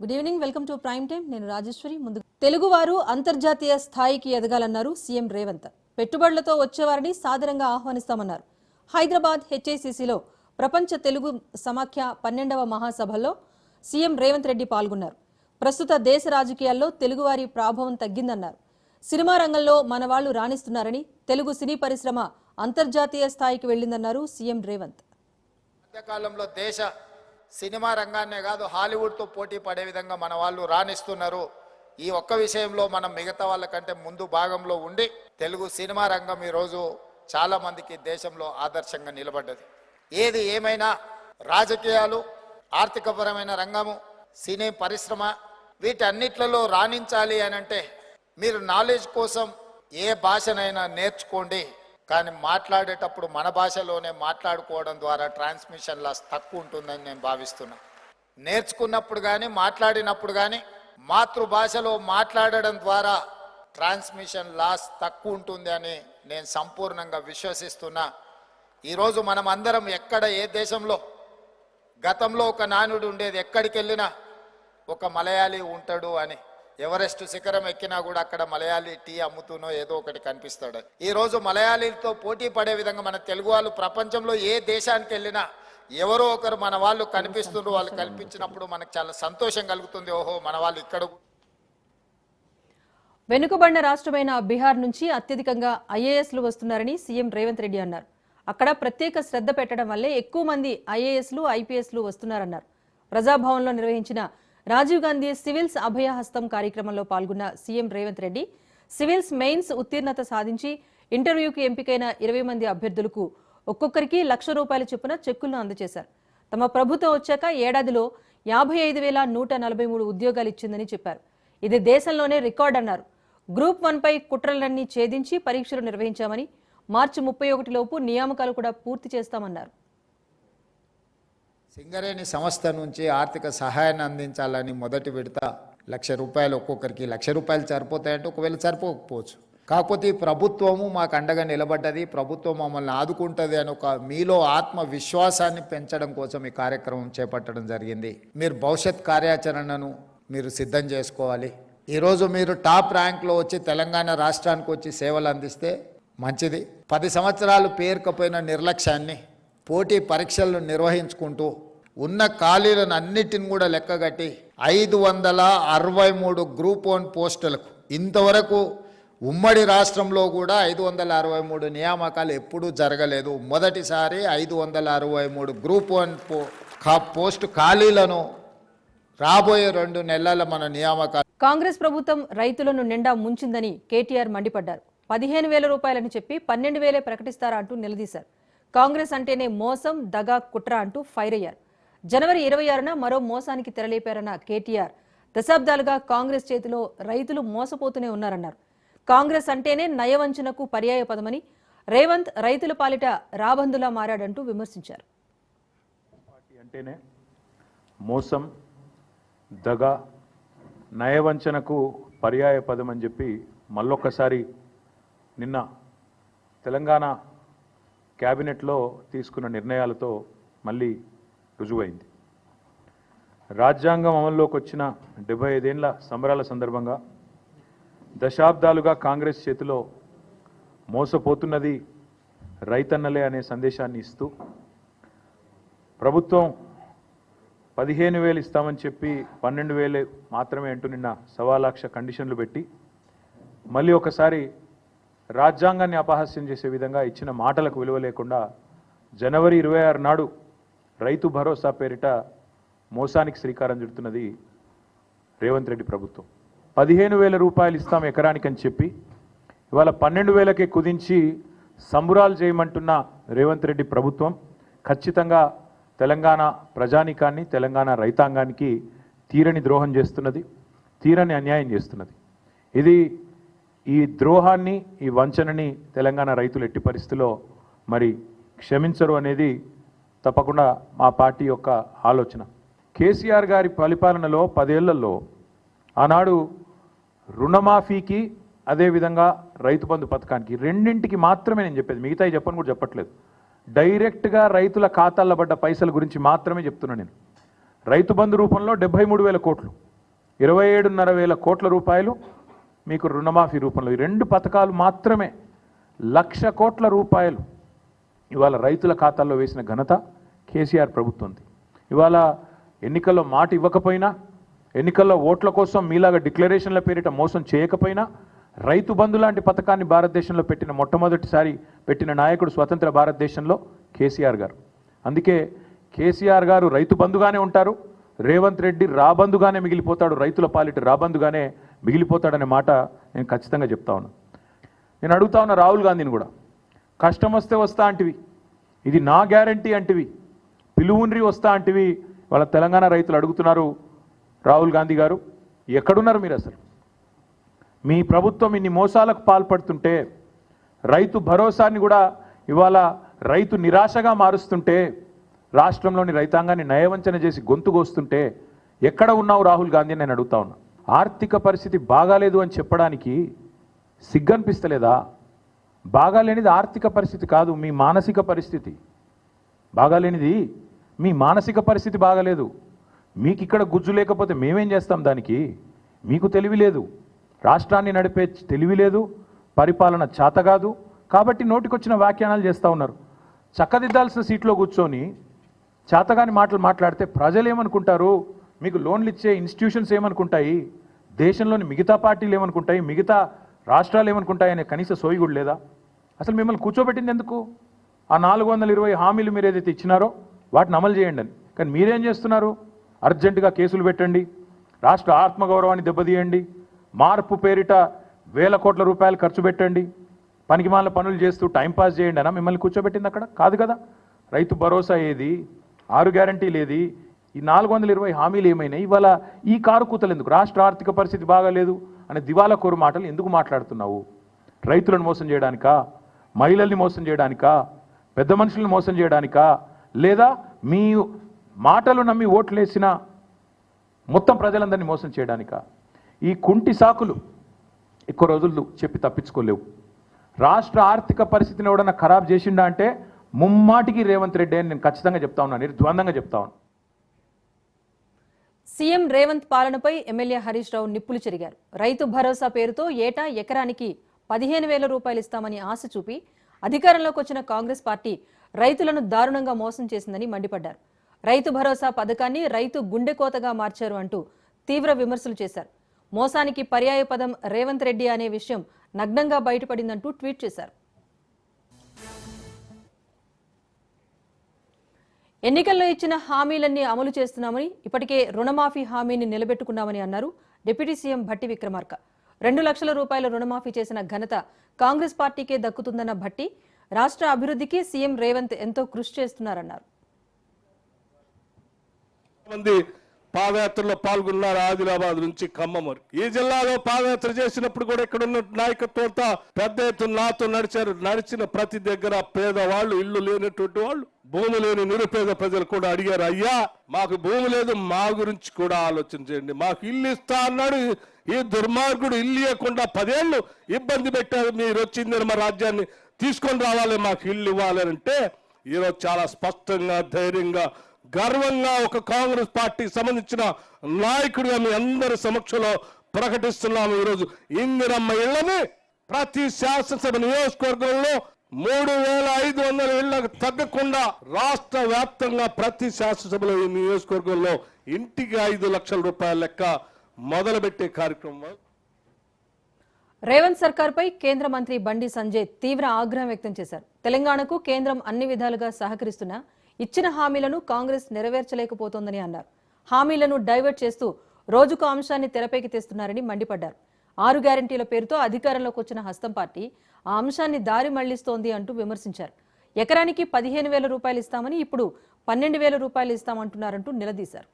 Good evening, welcome to prime time. నేను రాజేశ్వరి. ముందు తెలుగువారు అంతర్జాతీయ స్థాయికి ఎదగాలన్నారు సీఎం రేవంత్. పెట్టుబడులతో వచ్చేవారిని సాదరంగా ఆహ్వానిస్తామన్నారు. హైదరాబాద్ హెచ్ఐసిసిలో ప్రపంచ తెలుగు సమాఖ్య 12వ మహాసభలో సీఎం రేవంత్ రెడ్డి పాల్గొన్నారు. ప్రస్తుత దేశ రాజకీయాల్లో తెలుగువారి ప్రాభవం తగ్గిందన్నారు. సినిమా రంగంలో మన వాళ్లు రాణిస్తున్నారని, తెలుగు సినీ పరిశ్రమ అంతర్జాతీయ స్థాయికి వెళ్లిందన్నారు సీఎం రేవంత్. మధ్యకాలంలో దేశ సినిమా రంగాన్నే కాదు హాలీవుడ్తో పోటీ పడే విధంగా మన వాళ్ళు రాణిస్తున్నారు. ఈ ఒక్క విషయంలో మనం మిగతా వాళ్ళకంటే ముందు భాగంలో ఉండి తెలుగు సినిమా రంగం ఈరోజు చాలా మందికి దేశంలో ఆదర్శంగా నిలబడ్డది. ఏది ఏమైనా రాజకీయాలు, ఆర్థికపరమైన రంగము, సినీ పరిశ్రమ వీటన్నిట్లలో రాణించాలి అని అంటే మీరు నాలెడ్జ్ కోసం ఏ భాషనైనా నేర్చుకోండి. కానీ మాట్లాడేటప్పుడు మన భాషలోనే మాట్లాడుకోవడం ద్వారా ట్రాన్స్మిషన్ లాస్ తక్కువ ఉంటుందని నేను భావిస్తున్నా. నేర్చుకున్నప్పుడు కానీ మాట్లాడినప్పుడు కానీ మాతృభాషలో మాట్లాడడం ద్వారా ట్రాన్స్మిషన్ లాస్ తక్కువ ఉంటుంది అని నేను సంపూర్ణంగా విశ్వసిస్తున్నా. ఈరోజు మనం అందరం ఎక్కడ ఏ దేశంలో గతంలో ఒక నానుడు ఉండేది, ఎక్కడికి వెళ్ళినా ఒక మలయాళీ ఉంటాడు అని. ఎవరెస్ట్ శిఖరం ఎక్కినా కూడా అక్కడ మలయాళీ టీ అమ్ముతూనో ఏదో ఒకటి కనిపిస్తాడు. ఈరోజు మలయాళీలతో పోటీ పడే విధంగా మన తెలుగు వాళ్ళు ప్రపంచంలో ఏ దేశానికి వెళ్ళినా ఎవరో ఒకరు మన వాళ్ళు కనిపిస్తున్నారు. వాళ్ళు కనిపించినప్పుడు మనకు చాలా సంతోషం కలుగుతుంది. ఓహో, మన వాళ్ళు ఇక్కడ. వెనుకబడిన రాష్ట్రమైన బీహార్ నుంచి అత్యధికంగా ఐఏఎస్లు వస్తున్నారని సీఎం రేవంత్ రెడ్డి అన్నారు. అక్కడ ప్రత్యేక శ్రద్ధ పెట్టడం వల్లే ఎక్కువ మంది ఐఏఎస్లు, ఐపీఎస్లు వస్తున్నారన్నారు. ప్రజాభవన్లో నిర్వహించిన రాజీవ్ గాంధీ సివిల్స్ అభయహస్తం కార్యక్రమంలో పాల్గొన్న CM Revanth Reddy civils mains ఉత్తీర్ణత సాధించి ఇంటర్వ్యూకి ఎంపికైన 20 మంది అభ్యర్థులకు ఒక్కొక్కరికి ₹1,00,000 చొప్పున చెక్కులను అందజేశారు. తమ ప్రభుత్వం వచ్చాక ఏడాదిలో 55,143 ఉద్యోగాలు ఇచ్చిందని చెప్పారు. ఇది దేశంలోనే రికార్డ్ అన్నారు. గ్రూప్ 1పై కుట్రలన్నీ ఛేదించి పరీక్షలు నిర్వహించామని, మార్చి 31 లోపు నియామకాలు కూడా పూర్తి చేస్తామన్నారు. సింగరేణి సంస్థ నుంచి ఆర్థిక సహాయాన్ని అందించాలని మొదటి విడత ₹1,00,000 ఒక్కొక్కరికి. ₹1,00,000 సరిపోతాయంటే ఒకవేళ సరిపోకపోవచ్చు. కాకపోతే ఈ ప్రభుత్వము మాకు అండగా నిలబడ్డది, ప్రభుత్వం మమ్మల్ని ఆదుకుంటుంది అని ఒక మీలో ఆత్మవిశ్వాసాన్ని పెంచడం కోసం ఈ కార్యక్రమం చేపట్టడం జరిగింది. మీరు భవిష్యత్ కార్యాచరణను మీరు సిద్ధం చేసుకోవాలి. ఈరోజు మీరు టాప్ ర్యాంక్లో వచ్చి తెలంగాణ రాష్ట్రానికి వచ్చి సేవలు అందిస్తే మంచిది. 10 సంవత్సరాలు పేరుకపోయిన నిర్లక్ష్యాన్ని పోటీ పరీక్షలను నిర్వహించుకుంటూ ఉన్న ఖాళీలను అన్నిటిని కూడా లెక్కగట్టి 563 గ్రూప్ 1 పోస్టులకు ఇంతవరకు ఉమ్మడి రాష్ట్రంలో కూడా 563 నియామకాలు ఎప్పుడూ జరగలేదు. మొదటిసారి 563 గ్రూప్ 1 పోస్టు ఖాళీలను రాబోయే 2 నెలల మన నియామకాలు. కాంగ్రెస్ ప్రభుత్వం రైతులను నిండా ముంచిందని కేటీఆర్ మండిపడ్డారు. ₹15,000 చెప్పి 12,000 ప్రకటిస్తారా అంటూ నిలదీశారు. కాంగ్రెస్ అంటేనే మోసం, దగా, కుట్ర అంటూ ఫైర్ అయ్యారు. జనవరి 26న మరో మోసానికి తెరలేపారన్న కేటీఆర్ దశాబ్దాలుగా కాంగ్రెస్ చేతిలో రైతులు మోసపోతూనే ఉన్నారన్నారు. కాంగ్రెస్ అంటేనే నయవంచనకు పర్యాయ పదమని, రేవంత్ రైతుల పాలిట రాబందులా మారాడంటూ విమర్శించారు. అంటేనే మోసం, దగా, నయవంచనకు పర్యాయ పదం అని చెప్పి మళ్ళొక్కసారి నిన్న తెలంగాణ క్యాబినెట్లో తీసుకున్న నిర్ణయాలతో మళ్ళీ రుజువైంది. రాజ్యాంగం అమల్లోకి వచ్చిన 75 ఏళ్ల సంబరాల సందర్భంగా దశాబ్దాలుగా కాంగ్రెస్ చేతిలో మోసపోతున్నది రైతన్నలే అనే సందేశాన్ని ఇస్తూ ప్రభుత్వం 15,000 ఇస్తామని చెప్పి 12,000 మాత్రమే అంటూ నిన్న 1,00,000 కండిషన్లు పెట్టి మళ్ళీ ఒకసారి రాజ్యాంగాన్ని అపహాస్యం చేసే విధంగా ఇచ్చిన మాటలకు విలువ లేకుండా జనవరి 26 నాడు రైతు భరోసా పేరిట మోసానికి శ్రీకారం చుడుతున్నది రేవంత్ రెడ్డి ప్రభుత్వం. ₹15,000 ఇస్తాం ఎకరానికి అని చెప్పి ఇవాళ 12,000కే కుదించి సంబురాలు చేయమంటున్న రేవంత్ రెడ్డి ప్రభుత్వం ఖచ్చితంగా తెలంగాణ ప్రజానీకాన్ని, తెలంగాణ రైతాంగానికి తీరని ద్రోహం చేస్తున్నది, తీరని అన్యాయం చేస్తున్నది. ఇది ఈ ద్రోహాన్ని, ఈ వంచనని తెలంగాణ రైతులు ఎట్టి పరిస్థితిలో మరి క్షమించరు అనేది తప్పకుండా మా పార్టీ యొక్క ఆలోచన. కేసీఆర్ గారి పరిపాలనలో 10 ఏళ్లలో ఆనాడు రుణమాఫీకి, అదేవిధంగా రైతు బంధు పథకానికి రెండింటికి మాత్రమే నేను చెప్పేది, మిగతాయి చెప్పని కూడా చెప్పట్లేదు. డైరెక్ట్గా రైతుల ఖాతాల్లో పడ్డ పైసల గురించి మాత్రమే చెప్తున్నా నేను. రైతు బంధు రూపంలో 73,000 కోట్లు, 27,500 కోట్ల రూపాయలు మీకు రుణమాఫీ రూపంలో. ఈ 2 పథకాలు మాత్రమే 1,00,000 కోట్ల రూపాయలు ఇవాళ రైతుల ఖాతాల్లో వేసిన ఘనత కేసీఆర్ ప్రభుత్వంది. ఇవాళ ఎన్నికల్లో మాట ఇవ్వకపోయినా, ఎన్నికల్లో ఓట్ల కోసం మీలాగా డిక్లరేషన్ల పేరిట మోసం చేయకపోయినా, రైతు బంధు లాంటి పథకాన్ని భారతదేశంలో పెట్టిన మొట్టమొదటిసారి పెట్టిన నాయకుడు స్వతంత్ర భారతదేశంలో కేసీఆర్ గారు. అందుకే కేసీఆర్ గారు రైతు బంధుగానే ఉంటారు, రేవంత్ రెడ్డి రాబందుగానే మిగిలిపోతాడు, రైతుల పాలిట రాబందుగానే మిగిలిపోతాడనే మాట నేను ఖచ్చితంగా చెప్తా ఉన్నాను. నేను అడుగుతా ఉన్న రాహుల్ గాంధీని కూడా, కష్టం వస్తే వస్తా అంటివి, ఇది నా గ్యారంటీ అంటివి, పిలువుండ్రి వస్తా అంటివి. వాళ్ళ తెలంగాణ రైతులు అడుగుతున్నారు, రాహుల్ గాంధీ గారు ఎక్కడున్నారు మీరు? అసలు మీ ప్రభుత్వం ఇన్ని మోసాలకు పాల్పడుతుంటే, రైతు భరోసాని కూడా ఇవాళ రైతు నిరాశగా మారుస్తుంటే, రాష్ట్రంలోని రైతాంగాన్ని నయవంచన చేసి గొంతుకొస్తుంటే ఎక్కడ ఉన్నావు రాహుల్ గాంధీ అని నేను అడుగుతా ఉన్నా. ఆర్థిక పరిస్థితి బాగాలేదు అని చెప్పడానికి సిగ్గనిపిస్తలేదా? బాగాలేనిది ఆర్థిక పరిస్థితి కాదు, మీ మానసిక పరిస్థితి. బాగాలేనిది మీ మానసిక పరిస్థితి బాగాలేదు. మీకు ఇక్కడ గుజ్జు లేకపోతే మేమేం చేస్తాం దానికి? మీకు తెలివి లేదు, రాష్ట్రాన్ని నడిపే తెలివి లేదు, పరిపాలన చేత కాదు. కాబట్టి నోటికొచ్చిన వ్యాఖ్యానాలు చేస్తూ ఉన్నారు. చక్కదిద్దాల్సిన సీట్లో కూర్చొని చేతగాని మాటలు మాట్లాడితే ప్రజలు ఏమనుకుంటారు? మీకు లోన్లు ఇచ్చే ఇన్స్టిట్యూషన్స్ ఏమనుకుంటాయి? దేశంలోని మిగతా పార్టీలు ఏమనుకుంటాయి? మిగతా రాష్ట్రాలు ఏమనుకుంటాయి అనే కనీస సోయి కూడా లేదా? అసలు మిమ్మల్ని కూర్చోబెట్టింది ఎందుకు? ఆ 420 హామీలు మీరు ఏదైతే ఇచ్చినారో వాటిని అమలు చేయండి అని. కానీ మీరేం చేస్తున్నారు? అర్జెంటుగా కేసులు పెట్టండి, రాష్ట్ర ఆత్మగౌరవాన్ని దెబ్బతీయండి, మార్పు పేరిట వేల కోట్ల రూపాయలు ఖర్చు పెట్టండి, పనికిమాల పనులు చేస్తూ టైంపాస్ చేయండి అనా మిమ్మల్ని కూర్చోబెట్టింది? అక్కడ కాదు కదా. రైతు భరోసా ఏది? 6 గ్యారంటీలు ఏది? ఈ 420 హామీలు ఏమైనాయి? ఇవాళ ఈ కారు కూతలు ఎందుకు? రాష్ట్ర ఆర్థిక పరిస్థితి బాగాలేదు అనే దివాలా కోరు మాటలు ఎందుకు మాట్లాడుతున్నావు? రైతులను మోసం చేయడానికా? మహిళల్ని మోసం చేయడానికా? పెద్ద మనుషులను మోసం చేయడానికా? లేదా మీ మాటలు నమ్మి ఓట్లేసిన మొత్తం ప్రజలందరినీ మోసం చేయడానికా? ఈ కుంటి సాకులు ఎక్కువ రోజులు చెప్పి తప్పించుకోలేవు. రాష్ట్ర ఆర్థిక పరిస్థితిని ఎవడన్నా ఖరాబ్ చేసిండా అంటే ముమ్మాటికి రేవంత్ రెడ్డి అని నేను ఖచ్చితంగా చెప్తా ఉన్నాను, నిర్ద్వందంగా చెప్తా ఉన్నాను. సీఎం రేవంత్ పాలనపై ఎమ్మెల్యే హరీష్ రావు నిప్పులు చెరిగారు. రైతు భరోసా పేరుతో ఏటా ఎకరానికి 15,000 రూపాయలు ఇస్తామని ఆశ చూపి అధికారంలోకి వచ్చిన కాంగ్రెస్ పార్టీ రైతులను దారుణంగా మోసం చేసిందని మండిపడ్డారు. రైతు భరోసా పథకాన్ని రైతు గుండెకోతగా మార్చారు అంటూ తీవ్ర విమర్శలు చేశారు. మోసానికి పర్యాయ పదం రేవంత్ రెడ్డి అనే విషయం నగ్నంగా బయటపడిందంటూ ట్వీట్ చేశారు. ఎన్నికల్లో ఇచ్చిన హామీలన్నీ అమలు చేస్తున్నామని, ఇప్పటికే రుణమాఫీ హామీని నిలబెట్టుకున్నామని అన్నారు డిప్యూటీ సీఎం భట్టి విక్రమార్క. 2 లక్షల రూపాయల రుణమాఫీ చేసిన ఘనత కాంగ్రెస్ పార్టీకే దక్కుతుందన్న భట్టి, రాష్ట్ర అభివృద్ధికి సీఎం రేవంత్ ఎంతో కృషి చేస్తున్నారన్నారు. పాదయాత్రలో పాల్గొన్నారు ఆదిలాబాద్ నుంచి ఖమ్మం వరకు. ఈ జిల్లాలో పాదయాత్ర చేసినప్పుడు కూడా ఇక్కడ ఉన్న నాయకత్వంతో పెద్ద ఎత్తున నాతో నడిచారు. నడిచిన ప్రతి దగ్గర పేదవాళ్ళు, ఇల్లు లేనటువంటి వాళ్ళు, భూమి లేని నిరుపేద ప్రజలు కూడా అడిగారు, అయ్యా మాకు భూమి లేదు, మా గురించి కూడా ఆలోచన చేయండి, మాకు ఇల్లు ఇస్తా అన్నాడు. ఈ దుర్మార్గుడు ఇల్లు ఇవ్వకుండా 10 ఏళ్ళు ఇబ్బంది పెట్టారు. మీరు వచ్చింది మా రాజ్యాన్ని తీసుకొని రావాలి, మాకు ఇల్లు ఇవ్వాలి అంటే ఈరోజు చాలా స్పష్టంగా, ధైర్యంగా, గర్వంగా ఒక కాంగ్రెస్ పార్టీకి సంబంధించిన నాయకుడిగా మీ అందరి సమక్షంలో ప్రకటిస్తున్నాము. ఈరోజు ఇందిరమ్మ ఇళ్లని ప్రతి శాసనసభ నియోజకవర్గంలో 3,500 ఇళ్లకు తగ్గకుండా రాష్ట్ర వ్యాప్తంగా ప్రతి శాసనసభలో ఈ నియోజకవర్గంలో ఇంటికి 5 లక్షల రూపాయల లెక్క మొదలుపెట్టే కార్యక్రమం. రేవంత్ సర్కార్పై కేంద్ర మంత్రి బండి సంజయ్ తీవ్ర ఆగ్రహం వ్యక్తం చేశారు. తెలంగాణకు కేంద్రం అన్ని విధాలుగా సహకరిస్తున్నా ఇచ్చిన హామీలను కాంగ్రెస్ నెరవేర్చలేకపోతోందని అన్నారు. హామీలను డైవర్ట్ చేస్తూ రోజుకు అంశాన్ని తెరపైకి తెస్తున్నారని మండిపడ్డారు. 6 గ్యారంటీల పేరుతో అధికారంలోకి వచ్చిన హస్తం పార్టీ ఆ అంశాన్ని దారి మళ్లిస్తోంది అంటూ విమర్శించారు. ఎకరానికి 15,000 రూపాయలు ఇస్తామని ఇప్పుడు 12,000 రూపాయలు ఇస్తామంటున్నారంటూ నిలదీశారు.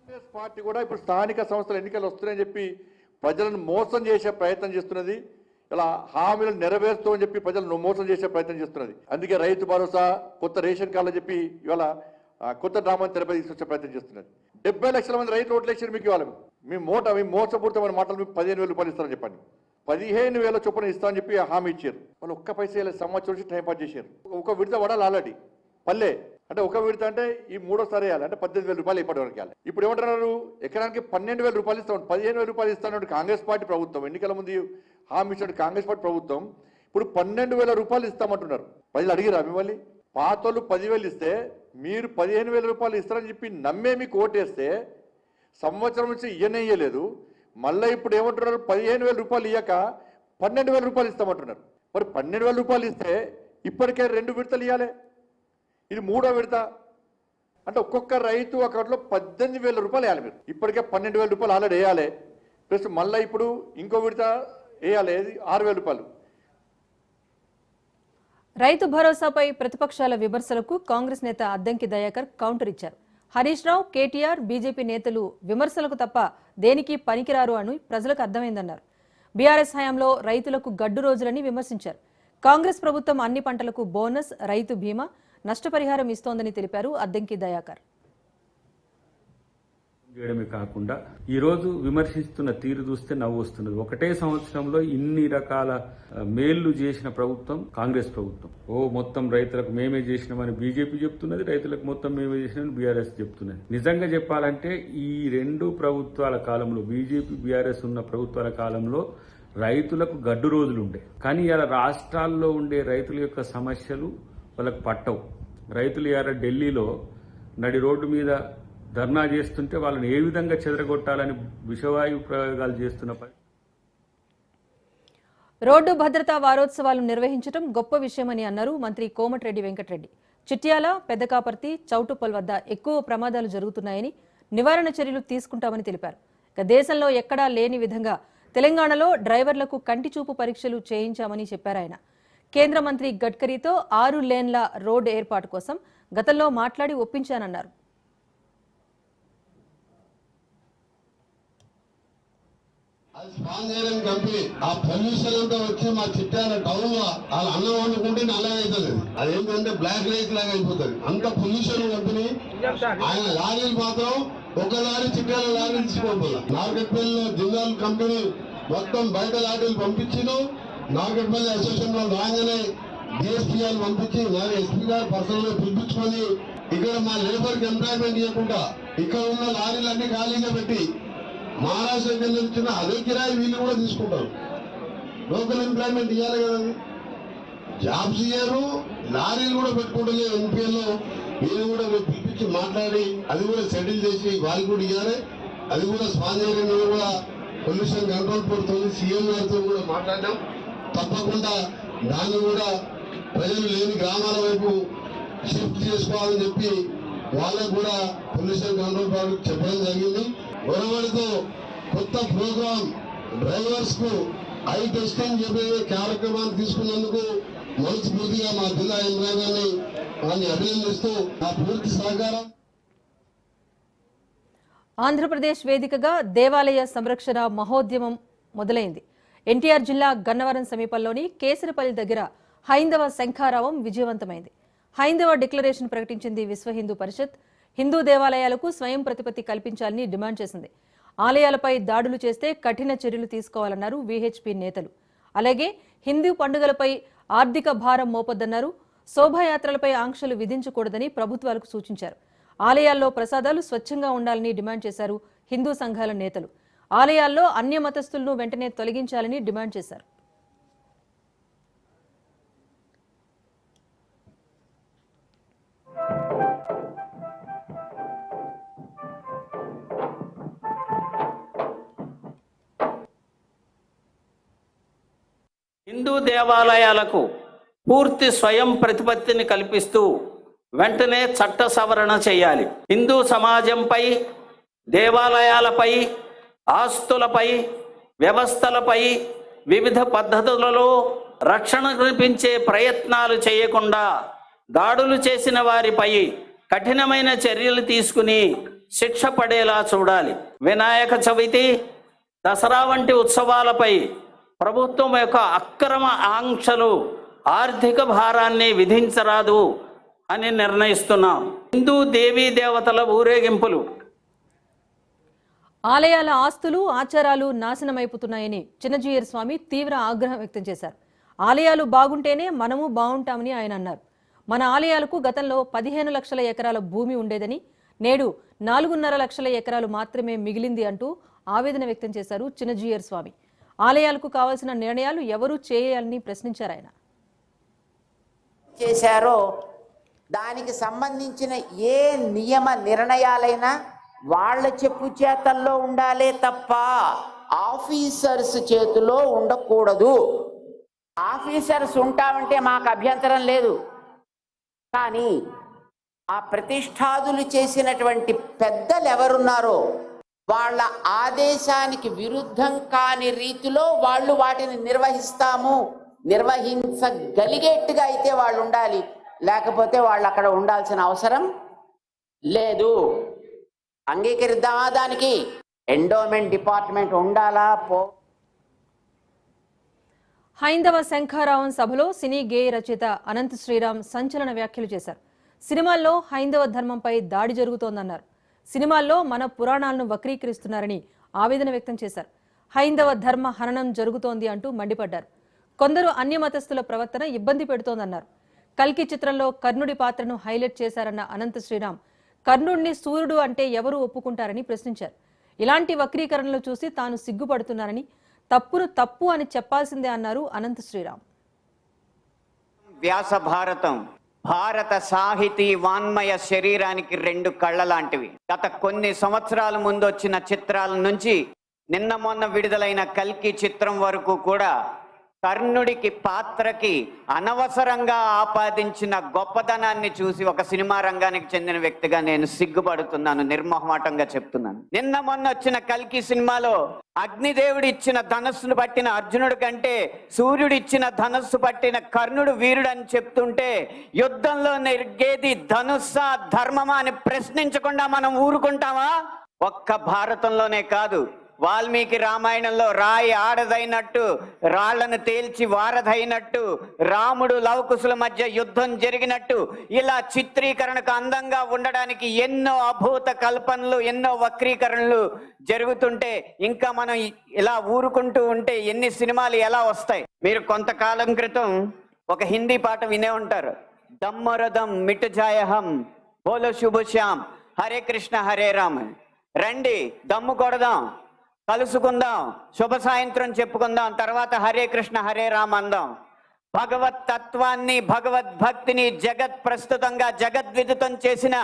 కాంగ్రెస్ పార్టీ కూడా ఇప్పుడు స్థానిక సంస్థల ఎన్నికలు వస్తున్నాయని చెప్పి ప్రజలను మోసం చేసే ప్రయత్నం చేస్తున్నది. ఇలా హామీలను నెరవేరుస్తూ అని చెప్పి ప్రజలను మోసం చేసే ప్రయత్నం చేస్తున్నది. అందుకే రైతు భరోసా, కొత్త రేషన్ కార్డులు చెప్పి ఇవాళ కొత్త డ్రామాని తెరపై తీసుకొచ్చే ప్రయత్నం చేస్తున్నది. 70 లక్షల మంది రైతులు ఓట్లు వేసారు. మీకు ఇవ్వాలి మీ మోసపూరితమైన మాటలు మీకు 15,000 రూపాయలు ఇస్తారని చెప్పండి. 15,000 చొప్పున ఇస్తామని చెప్పి హామీ ఇచ్చారు. వాళ్ళు ఒక్క పైసా సంవత్సరం నుంచి టైం పాస్ చేశారు. ఒక విడత వడాలి ఆల్రెడీ పల్లె అంటే ఒక విడత అంటే ఈ మూడోసారి వేయాలి అంటే 18,000 రూపాయలు ఇప్పటి వరకు వేయాలి. ఇప్పుడు ఏమంటున్నారు ఎకరానికి 12,000 రూపాయలు ఇస్తాం, 15,000 రూపాయలు ఇస్తాను కాంగ్రెస్ పార్టీ ప్రభుత్వం, ఎన్నికల ముందు హామీ ఇచ్చిన కాంగ్రెస్ పార్టీ ప్రభుత్వం ఇప్పుడు 12,000 రూపాయలు ఇస్తామంటున్నారు. ప్రజలు అడిగిరా మిమ్మల్ని? పాతోళ్ళు 10,000 ఇస్తే మీరు 15,000 రూపాయలు ఇస్తారని చెప్పి నమ్మే మీకు ఓటేస్తే సంవత్సరం నుంచి ఇయ్యలేదు. మళ్ళీ ఇప్పుడు ఏమంటున్నారు 15,000 రూపాయలు ఇయ్యక 12,000 రూపాయలు ఇస్తామంటున్నారు. మరి 12,000 రూపాయలు ఇస్తే ఇప్పటికే 2 విడతలు ఇవ్వాలి, ఇది 3వ విడత. అంటే ఒక్కొక్క రైతు అకౌంట్లో 18,000 రూపాయలు వేయాలి. మీరు ఇప్పటికే 12,000 రూపాయలు ఆల్రెడీ వేయాలి, ప్లస్ మళ్ళీ ఇప్పుడు ఇంకో విడత వేయాలి, 6,000 రూపాయలు. రైతు భరోసాపై ప్రతిపక్షాల విమర్శలకు కాంగ్రెస్ నేత అద్దంకి దయాకర్ కౌంటర్ ఇచ్చారు. హరీష్ రావు, కేటీఆర్, బీజేపీ నేతలు విమర్శలకు తప్ప దేనికి పనికిరారు అని ప్రజలకు అర్థమైందన్నారు. బీఆర్ఎస్ హయాంలో రైతులకు గడ్డు రోజులని విమర్శించారు. కాంగ్రెస్ ప్రభుత్వం అన్ని పంటలకు బోనస్, రైతు బీమా, నష్టపరిహారం ఇస్తోందని తెలిపారు అద్దంకి దయాకర్. చేయడమే కాకుండా ఈ రోజు విమర్శిస్తున్న తీరు చూస్తే నవ్వు వస్తున్నది. ఒకటే సంవత్సరంలో ఇన్ని రకాల మేళ్లు చేసిన ప్రభుత్వం కాంగ్రెస్ ప్రభుత్వం. మొత్తం రైతులకు మేమే చేసినామని బీజేపీ చెప్తున్నది, రైతులకు మొత్తం మేమే చేసినామని బీఆర్ఎస్ చెప్తున్నది. నిజంగా చెప్పాలంటే ఈ 2 ప్రభుత్వాల కాలంలో, బీజేపీ బీఆర్ఎస్ ఉన్న ప్రభుత్వాల కాలంలో రైతులకు గడ్డు రోజులు ఉండే. కానీ ఇలా రాష్ట్రాల్లో ఉండే రైతుల యొక్క సమస్యలు వాళ్ళకు పట్టవు. రైతులు ఇలా ఢిల్లీలో నడి రోడ్డు మీద ధర్నా చేస్తుంటే వాళ్ళని ఏ విధంగా చెదరగొట్టాలని విషవాయు ప్రయోగాలు చేస్తున్న రోడ్డు భద్రతా వారోత్సవాలు నిర్వహించడం గొప్ప విషయమని అన్నారు మంత్రి కోమటిరెడ్డి వెంకటరెడ్డి. చిట్యాల, పెద్దకాపర్తి, చౌటుప్పల్ వద్ద ఎక్కువ ప్రమాదాలు జరుగుతున్నాయని, నివారణ చర్యలు తీసుకుంటామని తెలిపారు. ఇక దేశంలో ఎక్కడా లేని విధంగా తెలంగాణలో డ్రైవర్లకు కంటిచూపు పరీక్షలు చేయించామని చెప్పారు ఆయన. కేంద్ర మంత్రి గడ్కరీతో 6 లేన్ల రోడ్డు ఏర్పాటు కోసం గతంలో మాట్లాడి ఒప్పించానన్నారు. కంపెనీ ఆ పొల్యూషన్ అంతా వచ్చి మా చిట్టాల టౌన్ లో వాళ్ళ అన్నం వండుకుంటే నల్లగా అవుతుంది. అదేంటంటే బ్లాక్ రైస్ లాగా అయిపోతుంది. అంత పొల్యూషన్ కంపెనీ. ఆయన లారీలు మాత్రం ఒక లారీ చిట్టాల లారీ తీసుకోవాలి. నార్కెట్పల్లిలో జిందాల్ కంపెనీ మొత్తం బయట లారీలు పంపించిను. నార్కెట్పల్లి అసోసియేషన్ లో రాగానే డిఎస్పీఆర్ పంపించి నాకు ఎస్పీ గారు పర్సనల్ గా పిలిపించుకొని ఇక్కడ మా లేబర్ కి ఎంప్లాయ్మెంట్ ఇవ్వకుండా ఇక్కడ ఉన్న లారీలన్నీ ఖాళీగా పెట్టి మహారాష్ట్ర కింద ఇచ్చిన అదే కిరాయి వీళ్ళు కూడా తీసుకుంటారు. లోకల్ ఎంప్లాయ్మెంట్ ఇవ్వాలి కదండి. జాబ్స్ ఇయ్యారు, లారీలు కూడా పెట్టుకుంటలే. ఎంపీఎల్లో వీళ్ళు కూడా పిలిపించి మాట్లాడి అది కూడా సెటిల్ చేసి వాళ్ళు కూడా ఇవ్వాలి. అది కూడా స్పాన్సరింగ్ కూడా పొల్యూషన్ కంట్రోల్ పడుతుంది. సీఎం గారితో కూడా మాట్లాడడం తప్పకుండా దాన్ని కూడా ప్రజలు లేని గ్రామాల వైపు షిఫ్ట్ చేసుకోవాలని చెప్పి వాళ్ళకు కూడా పొల్యూషన్ కంట్రోల్ బాడీ చెప్పడం జరిగింది. గొడవలతో కొత్త ప్రోగ్రాం డ్రైవర్స్ కు ఐ టెస్టింగ్ చెప్పే కార్యక్రమాన్ని తీసుకున్నందుకు మనస్ఫూర్తిగా మా జిల్లా యంత్రాంగాన్ని వాళ్ళని అభినందిస్తూ ఆ పూర్తి సహకారం. ఆంధ్రప్రదేశ్ వేదికగా దేవాలయ సంరక్షణ మహోద్యమం మొదలైంది. ఎన్టీఆర్ జిల్లా గన్నవరం సమీపంలోని కేసరపల్లి దగ్గర హైందవ శంఖారావం విజయవంతమైంది. హైందవ డిక్లరేషన్ ప్రకటించింది విశ్వ హిందూ పరిషత్. హిందూ దేవాలయాలకు స్వయం ప్రతిపత్తి కల్పించాలని డిమాండ్ చేసింది. ఆలయాలపై దాడులు చేస్తే కఠిన చర్యలు తీసుకోవాలన్నారు వీహెచ్పీ నేతలు. అలాగే హిందూ పండుగలపై ఆర్థిక భారం మోపొద్దన్నారు. శోభాయాత్రలపై ఆంక్షలు విధించకూడదని ప్రభుత్వాలకు సూచించారు. ఆలయాల్లో ప్రసాదాలు స్వచ్ఛంగా ఉండాలని డిమాండ్ చేశారు హిందూ సంఘాల నేతలు. ఆలయాల్లో అన్య మతస్థులను వెంటనే తొలగించాలని డిమాండ్ చేశారు. హిందూ దేవాలయాలకు పూర్తి స్వయం ప్రతిపత్తిని కల్పిస్తూ వెంటనే చట్ట సవరణ చేయాలి. హిందూ సమాజంపై, దేవాలయాలపై, ఆస్తులపై, వ్యవస్థలపై వివిధ పద్ధతులలో రక్షణ కల్పించే ప్రయత్నాలు చేయకుండా దాడులు చేసిన వారిపై కఠినమైన చర్యలు తీసుకుని శిక్ష పడేలా చూడాలి. వినాయక చవితి, దసరా వంటి ఉత్సవాలపై ప్రభుత్వం యొక్క అక్రమ ఆంక్షలు ఆర్థిక భారాన్ని విధించరాదు అని నిర్ణయిస్తున్నాం. హిందూ దేవీ దేవతల ఊరేగింపులు, ఆలయాల ఆస్తులు, ఆచారాలు నాశనమైపోతున్నాయని చిన్నజీయర్ స్వామి తీవ్ర ఆగ్రహం వ్యక్తం చేశారు. ఆలయాలు బాగుంటేనే మనము బాగుంటామని ఆయన అన్నారు. మన ఆలయాలకు గతంలో 15 లక్షల ఎకరాల భూమి ఉండేదని నేడు 4.5 లక్షల ఎకరాలు మాత్రమే మిగిలింది అంటూ ఆవేదన వ్యక్తం చేశారు చిన్నజీయర్ స్వామి. ఆలయాలకు కావాల్సిన నిర్ణయాలు ఎవరు చేయాలని ప్రశ్నించారు ఆయన. చేశారో దానికి సంబంధించిన ఏ నియమ నిర్ణయాలైనా వాళ్ళ చెప్పు చేతల్లో ఉండాలే తప్ప ఆఫీసర్స్ చేతిలో ఉండకూడదు. ఆఫీసర్స్ ఉంటామంటే మాకు అభ్యంతరం లేదు, కానీ ఆ ప్రతిష్ఠాదులు చేసినటువంటి పెద్దలు ఎవరున్నారో వాళ్ళ ఆదేశానికి విరుద్ధం కాని రీతిలో వాళ్ళు వాటిని నిర్వహించగలిగేట్టుగా అయితే వాళ్ళు ఉండాలి, లేకపోతే వాళ్ళు అక్కడ ఉండాల్సిన అవసరం లేదు. అంగీకరిద్దామా? దానికి ఎండోమెంట్ డిపార్ట్మెంట్ ఉండాలా? హైందవ శంఖారావం సభలో సినీ గేయ రచయిత అనంత్ శ్రీరామ్ సంచలన వ్యాఖ్యలు చేశారు. సినిమాల్లో హైందవ ధర్మంపై దాడి జరుగుతోందన్నారు. సినిమాల్లో మన పురాణాలను వక్రీకరిస్తున్నారని ఆవేదన వ్యక్తం చేశారు. హైందవ ధర్మ హననం జరుగుతోంది అంటూ మండిపడ్డారు. కొందరు అన్యమతస్థుల ప్రవర్తన ఇబ్బంది పెడుతోందన్నారు. కల్కి చిత్రంలో కర్ణుడి పాత్రను హైలైట్ చేశారన్న అనంత్ శ్రీరామ్ కర్ణుడిని సూర్యుడు అంటే ఎవరు ఒప్పుకుంటారని ప్రశ్నించారు. ఇలాంటి వక్రీకరణలు చూసి తాను సిగ్గుపడుతున్నారని, తప్పును తప్పు అని చెప్పాల్సిందే అన్నారు అనంత్ శ్రీరామ్. వ్యాస భారతం భారత సాహితీ వాన్మయ శరీరానికి 2 కళ్ళ లాంటివి. గత కొన్ని సంవత్సరాల ముందు వచ్చిన చిత్రాల నుంచి నిన్న మొన్న విడుదలైన కల్కి చిత్రం వరకు కూడా కర్ణుడికి పాత్రకి అనవసరంగా ఆపాదించిన గొప్పతనాన్ని చూసి ఒక సినిమా రంగానికి చెందిన వ్యక్తిగా నేను సిగ్గుపడుతున్నాను, నిర్మోహమాటంగా చెప్తున్నాను. నిన్న మొన్న వచ్చిన కల్కి సినిమాలో అగ్నిదేవుడు ఇచ్చిన ధనస్సును పట్టిన అర్జునుడి కంటే సూర్యుడు ఇచ్చిన ధనస్సు పట్టిన కర్ణుడు వీరుడు అని చెప్తుంటే యుద్ధంలో నెగ్గేది ధనుస్సా ధర్మమా అని ప్రశ్నించకుండా మనం ఊరుకుంటామా? ఒక్క భారతంలోనే కాదు, వాల్మీకి రామాయణంలో రాయి ఆడదైనట్టు, రాళ్లను తేల్చి వారధైనట్టు, రాముడు లవకుశుల మధ్య యుద్ధం జరిగినట్టు, ఇలా చిత్రీకరణకు అందంగా ఉండడానికి ఎన్నో అభూత కల్పనలు, ఎన్నో వక్రీకరణలు జరుగుతుంటే ఇంకా మనం ఇలా ఊరుకుంటూ ఉంటే ఎన్ని సినిమాలు ఎలా వస్తాయి? మీరు కొంతకాలం క్రితం ఒక హిందీ పాట వినే ఉంటారు, దమ్మరదం మిట్ జాయహం బోలో శుభ శ్యామ్ హరే కృష్ణ హరే రామ్. రండి దమ్ము కొడదాం, కలుసుకుందాం, శుభ సాయంత్రం చెప్పుకుందాం, తర్వాత హరే కృష్ణ హరే రామ్ అందాం. భగవత్ తత్వాన్ని, భగవద్భక్తిని జగత్ ప్రస్తుతంగా జగద్విదితం చేసిన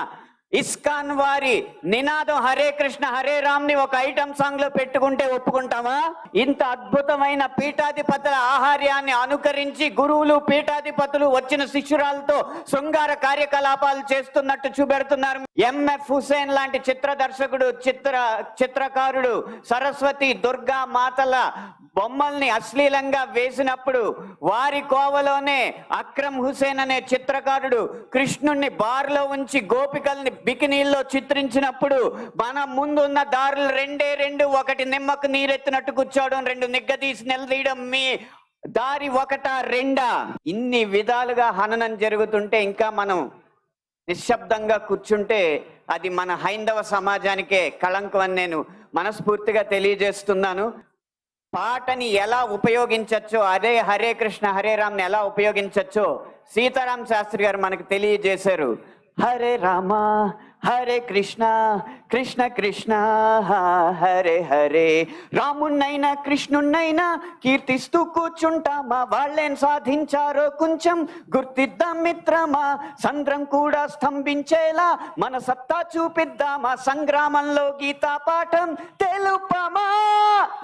ఇస్కాన్ వారి నినాదం హరే కృష్ణ హరే రామ్ ని ఒక ఐటమ్ సాంగ్ లో పెట్టుకుంటే ఒప్పుకుంటామా? ఇంత అద్భుతమైన పీఠాధిపతుల ఆహార్యాన్ని అనుకరించి గురువులు, పీఠాధిపతులు వచ్చిన శిష్యురాలతో శృంగార కార్యకలాపాలు చేస్తున్నట్టు చూపెడుతున్నారు. ఎంఎఫ్ హుసేన్ లాంటి చిత్ర దర్శకుడు, చిత్రకారుడు సరస్వతి, దుర్గా మాతల బొమ్మల్ని అశ్లీలంగా వేసినప్పుడు వారి కోవలోనే అక్రమ్ హుసేన్ అనే చిత్రకారుడు కృష్ణుణ్ణి బార్లో ఉంచి గోపికల్ని బికినీల్లో చిత్రించినప్పుడు మన ముందున్న దారులు 2 ఒకటి నిమ్మకు నీరెత్తినట్టు కూర్చోవడం, 2 నిగ్గదీసి నిలదీయడం, మీ దారి 1-2 ఇన్ని విధాలుగా హననం జరుగుతుంటే ఇంకా మనం నిశ్శబ్దంగా కూర్చుంటే అది మన హైందవ సమాజానికే కళంకం అని నేను మనస్ఫూర్తిగా తెలియజేస్తున్నాను. పాటని ఎలా ఉపయోగించచ్చో, అదే హరే కృష్ణ హరే రామ్ని ఎలా ఉపయోగించచ్చో సీతారాం శాస్త్రి గారు మనకు తెలియజేశారు. హరే రామ హరే కృష్ణ కృష్ణ కృష్ణ హరే హరే, రామున్నైనా కృష్ణున్నైనా కీర్తిస్తూ కూర్చుంటామా, వాళ్ళేం సాధించారో కొంచెం గుర్తిద్దాం మిత్రమా, సంద్రం కూడా స్తంభించేలా మన సత్తా చూపిద్దామా, సంగ్రామంలో గీతా పాఠం తెలుపమా.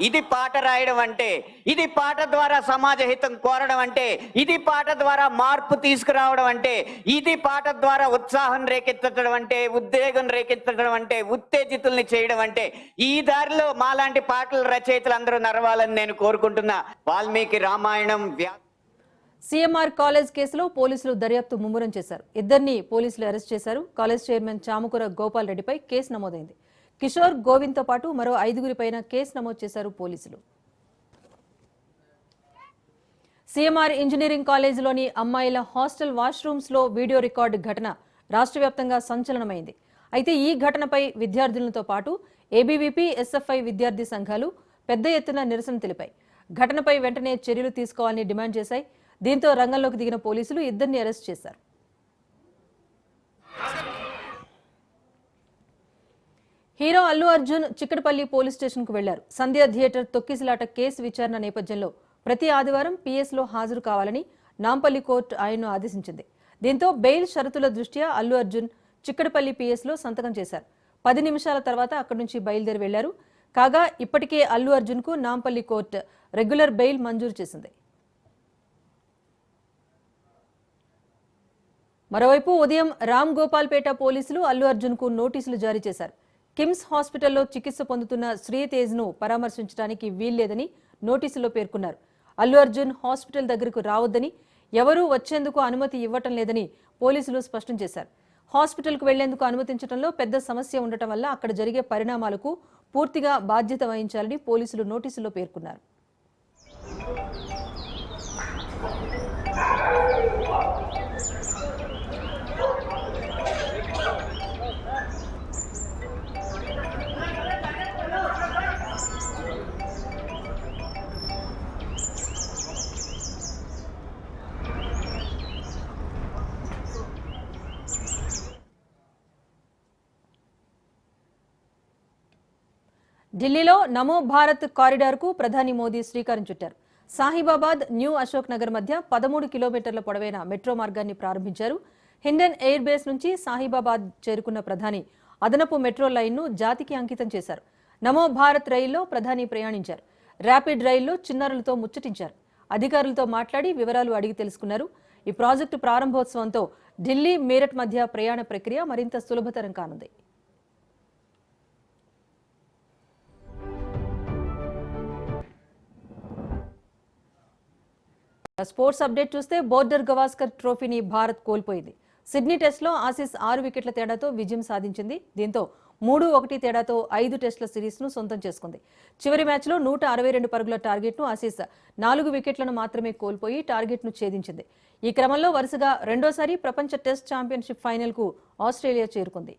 ఇది పాట రాయడం అంటే, ఇది పాట ద్వారా సమాజ హితం కోరడం అంటే, ఇది పాట ద్వారా మార్పు తీసుకురావడం అంటే, ఇది పాట ద్వారా ఉత్సాహం రేకెత్తడం అంటే, ఉద్వేగం రేకెత్తడం అంటే, ఉత్తేజితుల్ని చేయడం అంటే, ఈ దారిలో మాలాంటి పాటల రచయితలు అందరూ నడవాలని నేను కోరుకుంటున్నా. వాల్మీకి రామాయణం సీఎంఆర్ కాలేజ్ కేసులో పోలీసులు దర్యాప్తు ముమ్మరం చేశారు. 2 పోలీసులు అరెస్ట్ చేశారు. కాలేజ్ చైర్మన్ చామకూర గోపాల్ రెడ్డిపై కేసు నమోదైంది. కిషోర్, గోవింద్ తో పాటు మరో 5 పైన కేసు నమోదు చేశారు పోలీసులు. సీఎంఆర్ ఇంజనీరింగ్ కాలేజీలోని అమ్మాయిల హాస్టల్ వాష్రూమ్స్ లో వీడియో రికార్డు ఘటన రాష్ట్ర వ్యాప్తంగా సంచలనమైంది. అయితే ఈ ఘటనపై విద్యార్థులతో పాటు ఏబీవీపీ, ఎస్ఎఫ్ఐ విద్యార్థి సంఘాలు పెద్ద ఎత్తున నిరసన తెలిపాయి. ఘటనపై వెంటనే చర్యలు తీసుకోవాలని డిమాండ్ చేశాయి. దీంతో రంగంలోకి దిగిన పోలీసులు 2 అరెస్ట్ చేశారు. హీరో అల్లు అర్జున్ చిక్కడపల్లి పోలీస్ స్టేషన్కు వెళ్లారు. సంధ్య థియేటర్ తొక్కిసలాట కేసు విచారణ నేపథ్యంలో ప్రతి ఆదివారం పిఎస్లో హాజరు కావాలని నాంపల్లి కోర్టు ఆయన్ను ఆదేశించింది. దీంతో బెయిల్ షరతుల దృష్ట్యా అల్లు అర్జున్ చిక్కడపల్లి పిఎస్లో సంతకం చేశారు. 10 నిమిషాల తర్వాత అక్కడి నుంచి బయలుదేరి వెళ్లారు. కాగా ఇప్పటికే అల్లు అర్జున్కు నాంపల్లి కోర్టు రెగ్యులర్ బెయిల్ మంజూరు చేసింది. మరోవైపు ఉదయం రామ్ గోపాల్పేట పోలీసులు అల్లు అర్జున్కు నోటీసులు జారీ చేశారు. కిమ్స్ హాస్పిటల్లో చికిత్స పొందుతున్న శ్రీతేజ్ను పరామర్శించడానికి వీల్లేదని నోటీసులో పేర్కొన్నారు. అల్లు అర్జున్ హాస్పిటల్ దగ్గరకు రావద్దని, ఎవరూ వచ్చేందుకు అనుమతి ఇవ్వటం లేదని పోలీసులు స్పష్టం చేశారు. హాస్పిటల్కు వెళ్లేందుకు అనుమతించడంలో పెద్ద సమస్య ఉండటం వల్ల అక్కడ జరిగే పరిణామాలకు పూర్తిగా బాధ్యత వహించాలని పోలీసులు నోటీసులో పేర్కొన్నారు. ఢిల్లీలో నమో భారత్ కారిడార్కు ప్రధాని మోదీ శ్రీకారం చుట్టారు. సాహిబాబాద్ న్యూ అశోక్ నగర్ మధ్య 13 కిలోమీటర్ల పొడవైన మెట్రో మార్గాన్ని ప్రారంభించారు. హిండన్ ఎయిర్ బేస్ నుంచి సాహిబాబాద్ చేరుకున్న ప్రధాని అదనపు మెట్రో లైన్ను జాతికి అంకితం చేశారు. నమో భారత్ రైల్లో ప్రధాని ప్రయాణించారు. ర్యాపిడ్ రైల్లో చిన్నారులతో ముచ్చటించారు. అధికారులతో మాట్లాడి వివరాలు అడిగి తెలుసుకున్నారు. ఈ ప్రాజెక్టు ప్రారంభోత్సవంతో ఢిల్లీ మీరట్ మధ్య ప్రయాణ ప్రక్రియ మరింత సులభతరం కానుంది. స్పోర్ట్స్ అప్డేట్ చూస్తే బోర్డర్ గవాస్కర్ ట్రోఫీని భారత్ కోల్పోయింది. సిడ్నీ టెస్ట్లో ఆసీస్ 6 వికెట్ల తేడాతో విజయం సాధించింది. దీంతో 3-1 తేడాతో 5 టెస్టుల సిరీస్ను సొంతం చేసుకుంది. చివరి మ్యాచ్లో 162 పరుగుల టార్గెట్ను ఆసీస్ 4 వికెట్లను మాత్రమే కోల్పోయి టార్గెట్ను ఛేదించింది. ఈ క్రమంలో వరుసగా రెండోసారి ప్రపంచ టెస్ట్ ఛాంపియన్షిప్ ఫైనల్కు ఆస్ట్రేలియా చేరుకుంది.